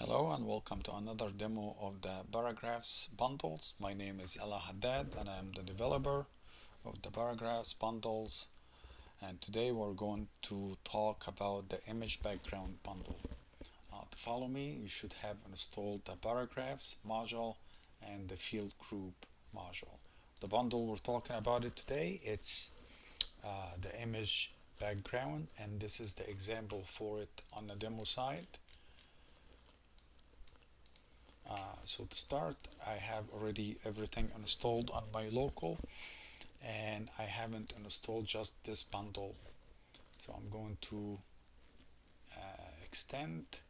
Hello and welcome to another demo of the paragraphs bundles. My name is Ella Haddad and I'm the developer of the paragraphs bundles, and today we're going to talk about the image background bundle. To follow me, you should have installed the paragraphs module and the field group module. The bundle we're talking about it today, it's the image background, and this is the example for it on the demo site. So to start, I have already everything installed on my local, and I haven't installed just this bundle. So I'm going to extend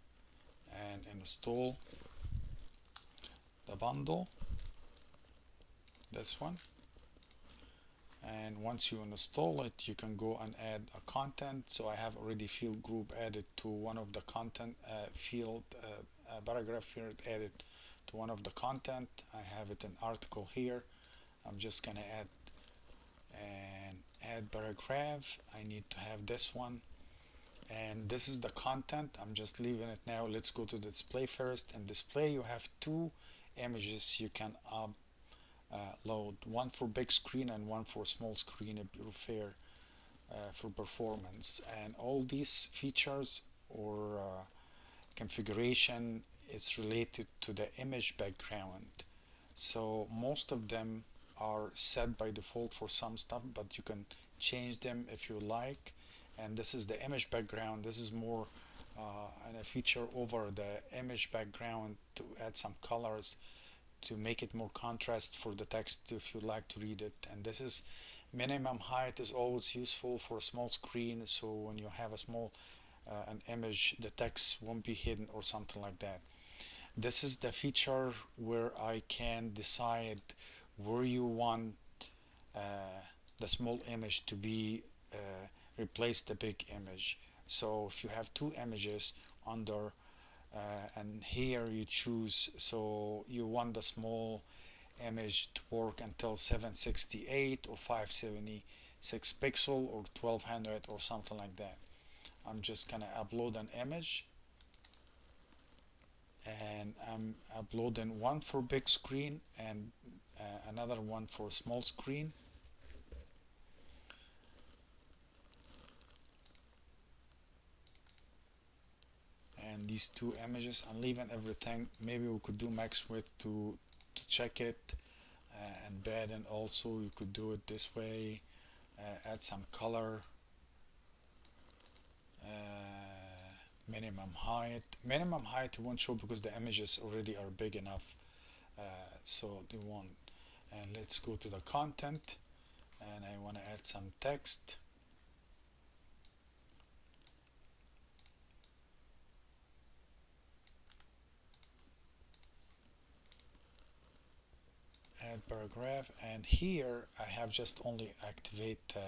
and install the bundle, this one. And once you install it, you can go and add a content. So I have already field group added to one of the content paragraph here added to one of the content. I have it an article here. I'm just gonna add paragraph. I need to have this one, and this is the content. I'm just leaving it now. Let's go to display first. In display, you have two images you can load, one for big screen and one for small screen if you prefer for performance. And all these features or configuration is related to the image background. So most of them are set by default for some stuff, but you can change them if you like. And this is the image background. This is more a feature over the image background to add some colors to make it more contrast for the text if you like to read it. And this is minimum height is always useful for a small screen, so when you have a small an image, the text won't be hidden or something like that. This is the feature where I can decide where you want uh, the small image to be replace the big image. So if you have two images under and here you choose, so you want the small image to work until 768 or 576 pixel or 1200 or something like that. I'm just gonna upload an image, and I'm uploading one for big screen and another one for small screen. And these two images, I'm leaving everything. Maybe we could do max width to check it, and bed, and also you could do it this way, add some color, minimum height won't show because the images already are big enough, so they won't. And let's go to the content, and I want to add some text. Add paragraph, and here I have just only activate the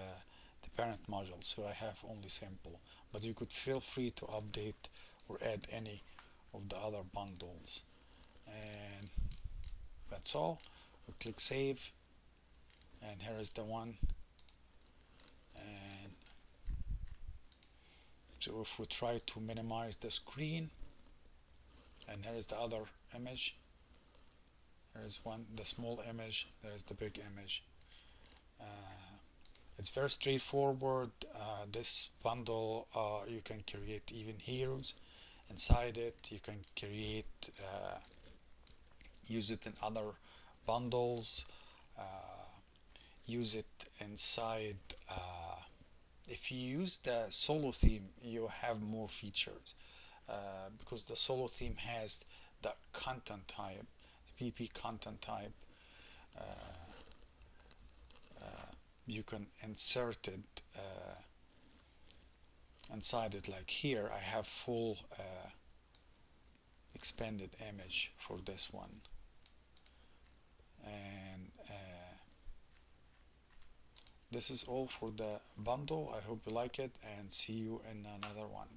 parent module, so I have only simple, but you could feel free to update or add any of the other bundles. And that's all. We click save, and here is the one. And so if we try to minimize the screen, and here is the other image, there's one, the small image, there's the big image. It's very straightforward. This bundle, you can create even heroes inside it. You can create, use it in other bundles, use it inside. If you use the solo theme, you have more features because the solo theme has the content type, the PP content type. You can insert it inside it, like here I have full expanded image for this one. And this is all for the bundle. I hope you like it, and see you in another one.